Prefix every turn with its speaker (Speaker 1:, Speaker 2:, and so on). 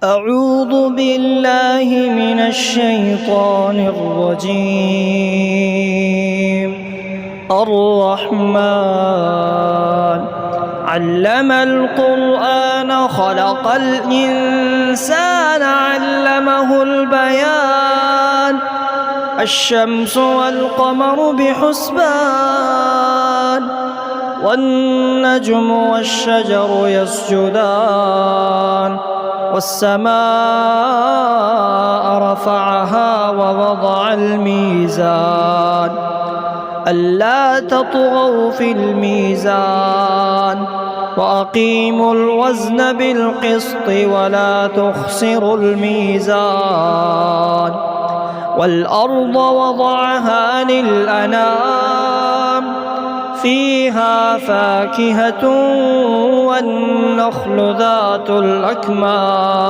Speaker 1: أعوذ بالله من الشيطان الرجيم. الرحمن علم القرآن خلق الإنسان علمه البيان. الشمس والقمر بحسبان والنجم والشجر يسجدان والسماء رفعها ووضع الميزان ألا تطغوا في الميزان وأقيموا الوزن بالقسط ولا تخسروا الميزان. والأرض وضعها للأنام فيها فاكهة والنخل ذات الأكمام